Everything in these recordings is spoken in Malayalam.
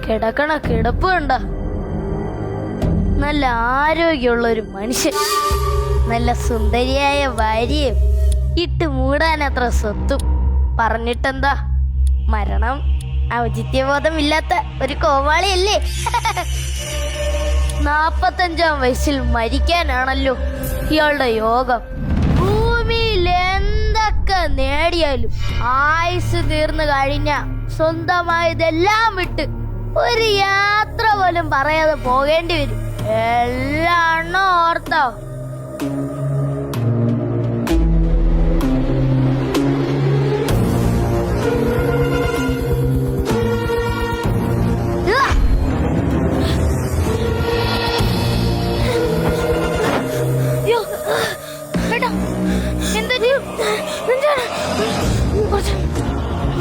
കിടക്കണ കിടപ്പ് കണ്ട. നല്ല ആരോഗ്യമുള്ള ഒരു മനുഷ്യൻ, നല്ല സുന്ദരിയായ ഭാര്യയും, ഇട്ട് മൂടാനത്ര സ്വത്തും. പറഞ്ഞിട്ടെന്താ, മരണം ഔചിത്യബോധമില്ലാത്ത ഒരു കോമാളിയല്ലേ? 45-ാം വയസ്സിൽ മരിക്കാനാണല്ലോ ഇയാളുടെ യോഗം. ഭൂമിയിൽ എന്തൊക്കെ നേടിയാലും ആയുസ് തീർന്നു കഴിഞ്ഞ സ്വന്തമായതെല്ലാം വിട്ട് ഒരു യാത്ര പോലും പറയാതെ പോകേണ്ടി വരും. എല്ലാം ഓർത്തോ?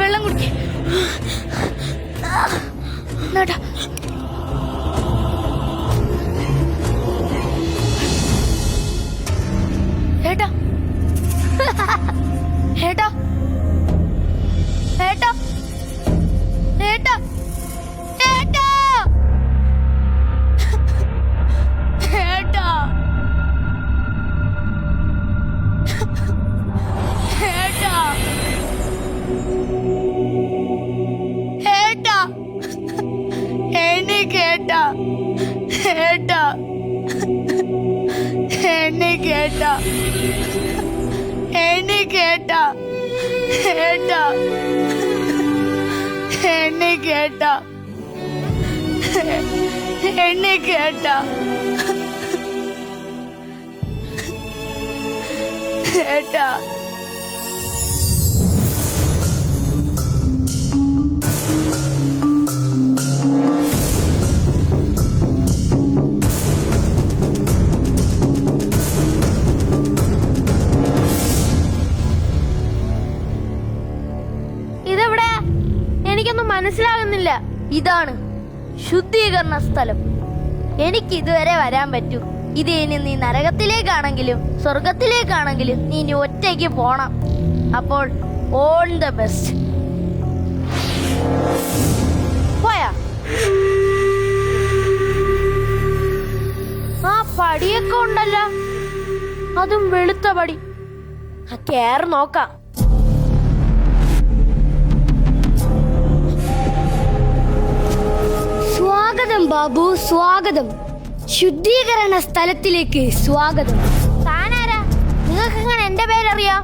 വെള്ളം കുടിക്കേ. ഏട്ടാ ഏട്ടാ ഏട്ടാ ഏട്ടാ ഏട്ടാ ഏട്ടാ ഏട്ടാ ഏട്ടാ എന്നെ കേട്ടാ? ഏട്ടാ എന്നെ കേട്ടാ? എന്നെ കേട്ടാ? ഏട്ടാ എന്നെ കേട്ടാ? എന്നെ കേട്ടാ? ഏട്ടാ ഇതെവിടെ? എനിക്കൊന്നും മനസ്സിലാകുന്നില്ല. ഇതാണ് ശുദ്ധീകരണ സ്ഥലം. എനിക്ക് ഇതുവരെ വരാൻ പറ്റൂ. ഇത് ഇനി നീ നരകത്തിലേക്കാണെങ്കിലും സ്വർഗത്തിലേക്കാണെങ്കിലും നീ ഇനി ഒറ്റയ്ക്ക് പോണം. അപ്പോൾ ഓൾ ദ ബെസ്റ്റ്. പോയാ? ആ പടിയൊക്കെ ഉണ്ടല്ലോ, അതും വെളുത്ത പടി. കേറി നോക്കാം. സ്വാഗതം ബാബു, സ്വാഗതം. ശുദ്ധീകരണ സ്ഥലത്തിലേക്ക് സ്വാഗതം. താനാരാ? നിങ്ങൾക്ക് എങ്ങനെ എന്റെ പേരറിയാം?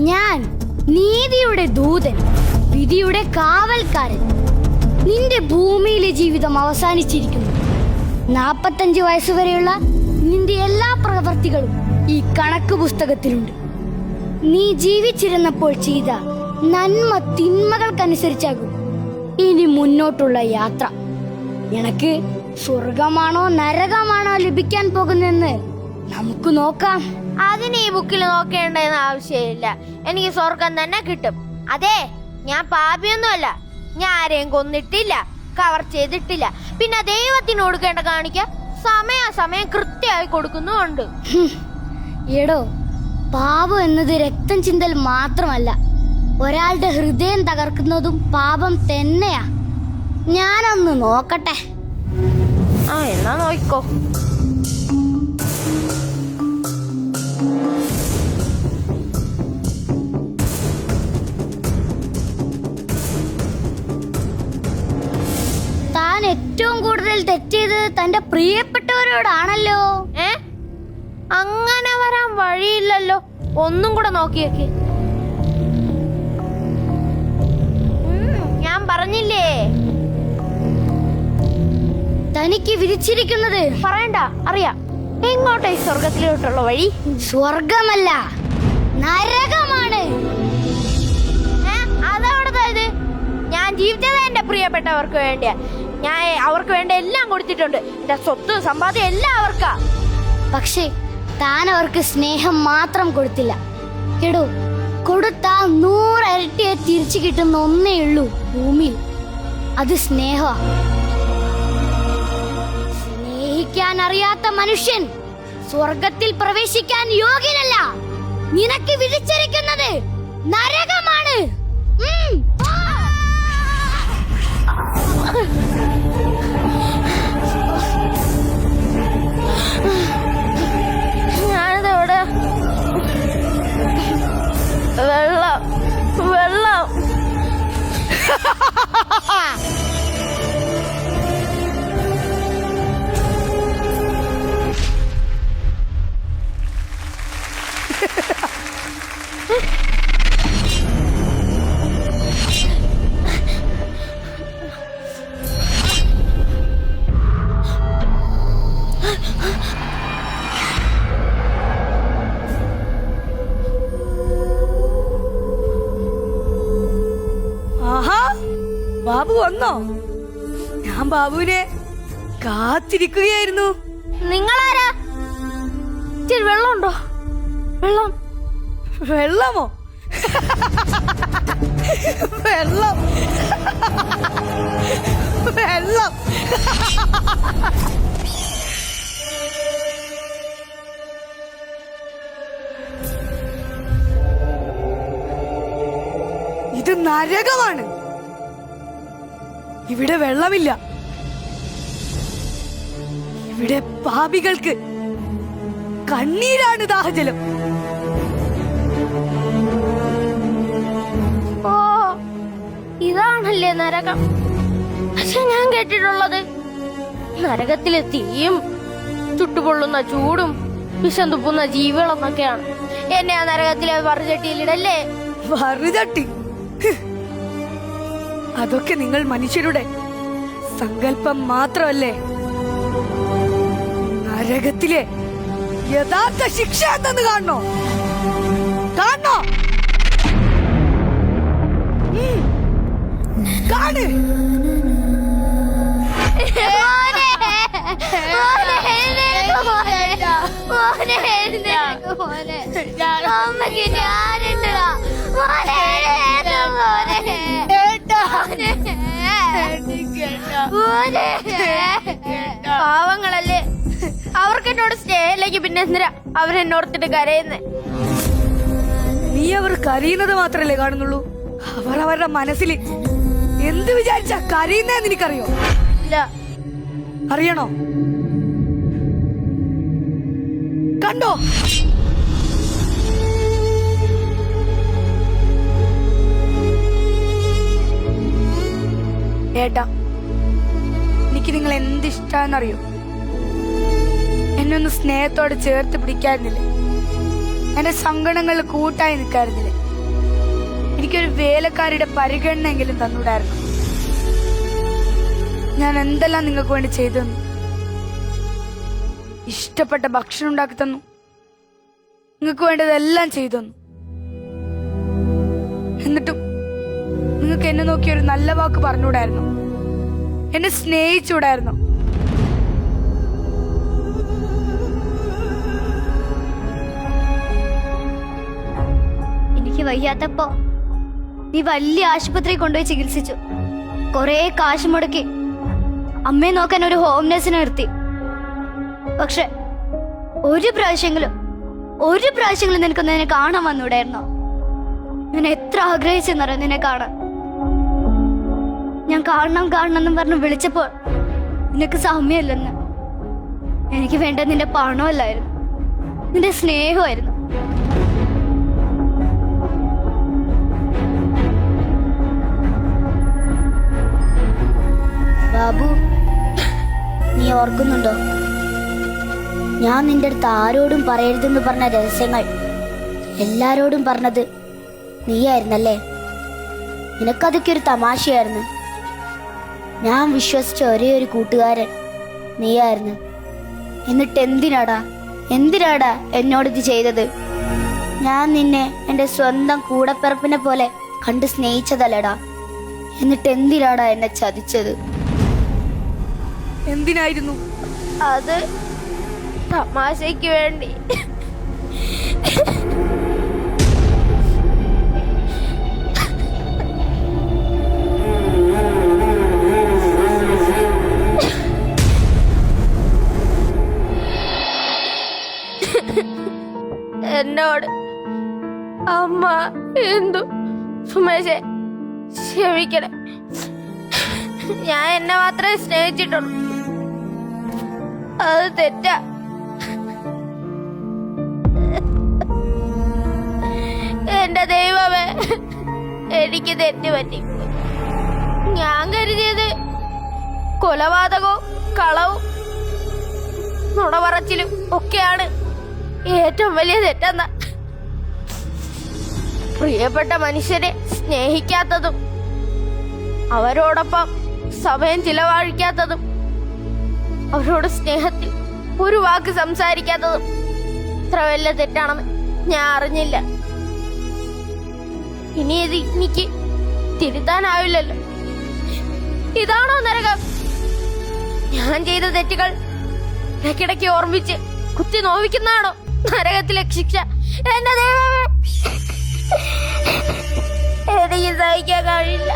ഞാൻ നീതിയുടെ ദൂതൻ, വിധിയുടെ കാവൽക്കാരൻ. നിന്റെ ഭൂമിയിലെ ജീവിതം അവസാനിച്ചിരിക്കുന്നു. 45 വയസ്സുവരെയുള്ള നിന്റെ എല്ലാ പ്രവൃത്തികളും ഈ കണക്ക് പുസ്തകത്തിലുണ്ട്. നീ ജീവിച്ചിരുന്നപ്പോൾ ചെയ്ത നന്മ തിന്മകൾക്കനുസരിച്ചാകും ഇനി മുന്നോട്ടുള്ള യാത്ര. നിനക്ക് സ്വർഗമാണോ നരകമാണോ ലഭിക്കാൻ പോകുന്നെന്ന് നമുക്ക് നോക്കാം. അതിന് ഈ ബുക്കിൽ നോക്കേണ്ടെന്ന് ആവശ്യമില്ല. എനിക്ക് സ്വർഗം തന്നെ കിട്ടും. അതെ, ഞാൻ പാപിയൊന്നുമല്ല. ഞാൻ ആരെയും കൊന്നിട്ടില്ല, കവർ ചെയ്തിട്ടില്ല. പിന്നെ ദൈവത്തിന് കൊടുക്കേണ്ട കാണിക്ക സമയാസമയം കൃത്യമായി കൊടുക്കുന്നുമുണ്ട്. എടോ, പാപം എന്നത് രക്തം ചിന്തൽ മാത്രമല്ല, ഒരാളുടെ ഹൃദയം തകർക്കുന്നതും പാപം തന്നെയാ. ഞാനൊന്ന് നോക്കട്ടെ. എന്നാ നോക്കിക്കോ. താൻ ഏറ്റവും കൂടുതൽ തെറ്റിയത് തന്റെ പ്രിയപ്പെട്ടവരോടാണല്ലോ. അങ്ങനെ വരാൻ വഴിയില്ലല്ലോ. ഒന്നും കൂടെ നോക്കിയേക്ക്. ഞാൻ പറഞ്ഞില്ലേ, തനിക്ക് വിധിച്ചിരിക്കുന്നത് പറയണ്ട, അറിയാം. എങ്ങോട്ടാ ഈ സ്വർഗത്തിലോട്ടുള്ള വഴി? സ്വർഗമല്ല, നരകമാണ്. അതവിടുത്തെ ഞാൻ ജീവിച്ചത് എന്റെ പ്രിയപ്പെട്ടവർക്ക് വേണ്ടിയാ. ഞാൻ അവർക്ക് വേണ്ട എല്ലാം കൊടുത്തിട്ടുണ്ട്. എന്റെ സ്വത്ത് സമ്പാദ്യം എല്ലാം അവർക്കാ. പക്ഷേ താൻ അവർക്ക് സ്നേഹം മാത്രം കൊടുത്തില്ല. എടോ, കൊടുത്ത 100 ഇരട്ടിയെ തിരിച്ചു കിട്ടുന്ന ഒന്നേ ഉള്ളൂ ഭൂമിയിൽ. അത് സ്നേഹമാ. സ്നേഹിക്കാൻ അറിയാത്ത മനുഷ്യൻ സ്വർഗത്തിൽ പ്രവേശിക്കാൻ യോഗ്യനല്ല. നിനക്ക് വിധിച്ചിരിക്കുന്നത് നരകമാണ്. ബാബു വന്നോ? ഞാൻ ബാബുവിനെ കാത്തിരിക്കുകയായിരുന്നു. നിങ്ങളാരാ? ഇച്ചിരി വെള്ളമുണ്ടോ? വെള്ളം. വെള്ളമോ? വെള്ളം വെള്ളം. ഇത് നരകമാണ്. ഇവിടെ വെള്ളമില്ല. ഇവിടെ പാപികൾക്ക് കണ്ണീരാണ് ദാഹജലം. ഓ, ഇതാണല്ലേ നരകം. പക്ഷെ ഞാൻ കേട്ടിട്ടുള്ളത് നരകത്തിലെ തീയും ചുട്ടുപൊള്ളുന്ന ചൂടും വിഷം തുപ്പുന്ന ജീവികളെന്നൊക്കെയാണ്. എന്നെ ആ നരകത്തിലെ വറുചട്ടിയിലിടല്ലേ? വറുചട്ടി? അതൊക്കെ നിങ്ങൾ മനുഷ്യരുടെ സങ്കല്പം മാത്രമല്ലേ. നരകത്തിലെ യഥാർത്ഥ ശിക്ഷ എന്തെന്ന് കാണണോ? കാണണോ? കാണ്. പാവങ്ങളല്ലേ, അവർക്ക് എന്നോട് സ്നേഹമില്ലെങ്കിൽ പിന്നെ എന്തിനാ അവരെന്നോർത്തിട്ട് കരയുന്നേ? നീ അവർ കരയുന്നത് മാത്രല്ലേ കാണുന്നുള്ളൂ. അവർ അവരുടെ മനസ്സിൽ എന്ത് വിചാരിച്ചാ കരയുന്നതെന്ന് എനിക്കറിയോ? ഇല്ല. അറിയണോ? കണ്ടോ? ഏട്ടാ, എനിക്ക് നിങ്ങൾ എന്ത് ഇഷ്ടാന്നറിയോ? എന്നെ ഒന്ന് സ്നേഹത്തോടെ ചേർത്ത് പിടിക്കായിരുന്നില്ലേ? എന്റെ സങ്കടങ്ങളിൽ കൂട്ടായി നിൽക്കായിരുന്നില്ലേ? എനിക്കൊരു വേലക്കാരിയുടെ പരിഗണനെങ്കിലും തന്നൂടായിരുന്നു. ഞാൻ എന്തെല്ലാം നിങ്ങൾക്ക് വേണ്ടി ചെയ്തു തന്നു. ഇഷ്ടപ്പെട്ട ഭക്ഷണം ഉണ്ടാക്കി തന്നു. നിങ്ങൾക്ക് വേണ്ടതെല്ലാം ചെയ്തു തന്നു. എന്നിട്ടും നിങ്ങൾക്ക് എന്നെ നോക്കി ഒരു നല്ല വാക്ക് പറഞ്ഞുകൂടായിരുന്നു? എന്നെ സ്നേഹിച്ചുകൂടായിരുന്നു? എനിക്ക് വയ്യാത്തപ്പോ നീ വലിയ ആശുപത്രി കൊണ്ടുപോയി ചികിത്സിച്ചു. കൊറേ കാശ് മുടക്കി അമ്മയെ നോക്കാൻ ഒരു ഹോം നഴ്സിനെ നിർത്തി. പക്ഷെ ഒരു പ്രാവശ്യങ്ങളും നിനക്കൊന്ന് എന്നെ കാണാൻ വന്നൂടായിരുന്നോ? ഞാൻ എത്ര ആഗ്രഹിച്ചെന്നറിയോ നിന്നെ കാണാൻ. ഞാൻ കാണണം എന്നും പറഞ്ഞ് വിളിച്ചപ്പോൾ നിനക്ക് സമയമില്ലെന്ന്. എനിക്ക് വേണ്ടത് നിന്റെ പണമല്ലായിരുന്നു, നിന്റെ സ്നേഹമായിരുന്നു. ബാബു, നീ ഓർക്കുന്നുണ്ടോ ഞാൻ നിന്റെ അടുത്ത് ആരോടും പറയരുതെന്ന് പറഞ്ഞ രഹസ്യങ്ങൾ എല്ലാരോടും പറഞ്ഞത് നീയായിരുന്നല്ലേ? നിനക്കതൊക്കെ ഒരു തമാശയായിരുന്നു. ഞാൻ വിശ്വസിച്ച ഒരേ ഒരു കൂട്ടുകാരൻ നീയായിരുന്നു. എന്നിട്ട് എന്തിനാടാ എന്നോട് ഇത് ചെയ്തത്? ഞാൻ നിന്നെ എന്റെ സ്വന്തം കൂടപ്പിറപ്പിനെ പോലെ കണ്ട് സ്നേഹിച്ചതല്ലടാ. എന്നിട്ട് എന്തിനാടാ എന്നെ ചതിച്ചത്? എന്തിനായിരുന്നു? അത് തമാശയ്ക്ക് വേണ്ടി. എന്നോട് അമ്മ എന്തു സുമേഷേ ക്ഷമിക്കണേ. ഞാൻ എന്നെ മാത്രമേ സ്നേഹിച്ചിട്ടുള്ളൂ. അത് തെറ്റാ. എന്റെ ദൈവമേ, എനിക്ക് തെറ്റുപറ്റി. ഞാൻ കരുതിയത് കൊലപാതകവും കളവും നുണ പറച്ചിലും ഒക്കെയാണ് ഏറ്റവും വലിയ തെറ്റെന്ന. പ്രിയപ്പെട്ട മനുഷ്യരെ സ്നേഹിക്കാത്തതും അവരോടൊപ്പം സമയം ചിലവഴിക്കാത്തതും അവരോട് സ്നേഹത്തിൽ ഒരു വാക്ക് സംസാരിക്കാത്തതും ഇത്ര വലിയ തെറ്റാണെന്ന് ഞാൻ അറിഞ്ഞില്ല. ഇനി ഇത് എനിക്ക് തിരുത്താനാവില്ലല്ലോ. ഇതാണോ നരകം? ഞാൻ ചെയ്ത തെറ്റുകൾ ഇടയ്ക്കിടയ്ക്ക് ഓർമ്മിച്ച് കുത്തി നോവിക്കുന്നതാണോ നരകത്തിലെ ശിക്ഷ? എന്റെ ദൈവമേ, എനിക്ക് സഹിക്കാൻ കഴിയില്ല.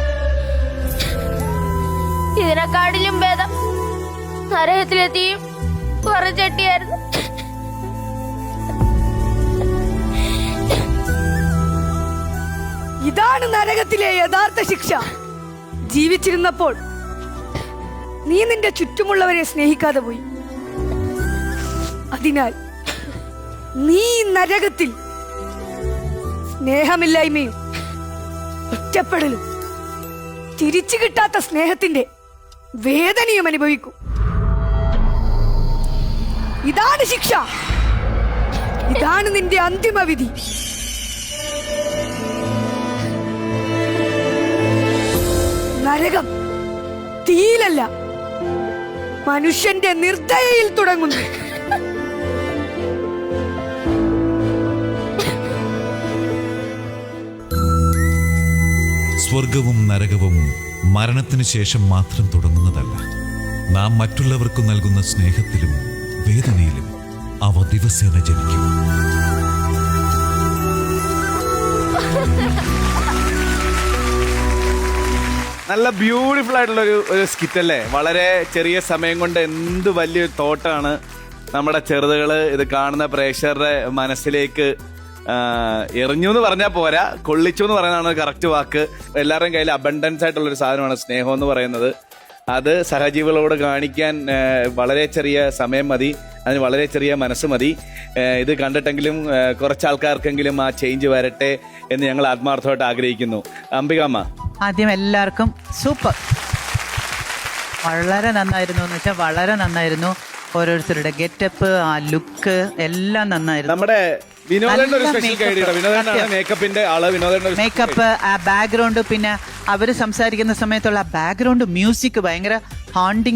ഇതിനെക്കാട്ടിലും ഭേദം നരകത്തിലെത്തിയും കുറച്ചട്ടിയായിരുന്നു. ഇതാണ് നരകത്തിലെ യഥാർത്ഥ ശിക്ഷ. ജീവിച്ചിരുന്നപ്പോൾ നീ നിന്റെ ചുറ്റുമുള്ളവരെ സ്നേഹിക്കാതെ പോയി. അതിനാൽ നീ നരകത്തിൽ സ്നേഹമില്ലായ്മയും ഒറ്റപ്പെടലും തിരിച്ചു കിട്ടാത്ത സ്നേഹത്തിന്റെ വേദനയും അനുഭവിക്കും. ഇതാണ് ശിക്ഷ. ഇതാണ് നിന്റെ അന്തിമ വിധി. നരകം തീയിലല്ല, മനുഷ്യന്റെ നിർദ്ദയയിൽ തുടങ്ങുന്നു. സ്വർഗവും നരകവും മരണത്തിന് ശേഷം മാത്രം തുടങ്ങുന്നതല്ല. നാം മറ്റുള്ളവർക്ക് നൽകുന്ന സ്നേഹത്തിലും വേദനയിലും അവ ദിവസേന ജനിക്കും. നല്ല ബ്യൂട്ടിഫുൾ ആയിട്ടുള്ള ഒരു സ്കിറ്റ് അല്ലേ? വളരെ ചെറിയ സമയം കൊണ്ട് എന്ത് വലിയൊരു തോട്ടാണ് നമ്മുടെ ചെറുതുകൾ ഇത് കാണുന്ന പ്രേക്ഷകരുടെ മനസ്സിലേക്ക് എറിഞ്ഞു എന്ന് പറഞ്ഞാൽ പോരാ, കൊള്ളിച്ചു എന്ന് പറയുന്നതാണ് കറക്റ്റ് വാക്ക്. എല്ലാവരുടെയും കയ്യിൽ അബണ്ടൻസ് ആയിട്ടുള്ളൊരു സാധനമാണ് സ്നേഹം എന്ന് പറയുന്നത്. അത് സഹജീവികളോട് കാണിക്കാൻ വളരെ ചെറിയ സമയം മതി, അതിന് വളരെ ചെറിയ മനസ്സ് മതി. ഇത് കണ്ടിട്ടെങ്കിലും കുറച്ച് ആൾക്കാർക്കെങ്കിലും ആ ചേഞ്ച് വരട്ടെ എന്ന് ഞങ്ങൾ ആത്മാർത്ഥമായിട്ട് ആഗ്രഹിക്കുന്നു. അംബികാമ്മ, ആദ്യം എല്ലാവർക്കും സൂപ്പർ, വളരെ നന്നായിരുന്നു. എന്ന് വെച്ചാൽ വളരെ നന്നായിരുന്നു. ഓരോരുത്തരുടെ ഗെറ്റപ്പ്, ആ ലുക്ക് എല്ലാം നന്നായിരുന്നു. നമ്മുടെ വിനോദന്റെ ഒരു സ്പെഷ്യൽ ഗൈഡ്, വിനോദനാണ് മേക്കപ്പിന്റെ ആള്. വിനോദന്റെ മേക്കപ്പ്, ആ ബാക്ക്ഗ്രൗണ്ട്, പിന്നെ അവര് സംസാരിക്കുന്ന സമയത്തുള്ള ബാക്ക്ഗ്രൗണ്ട് മ്യൂസിക് ഭയങ്കര ഹാണ്ടിങ്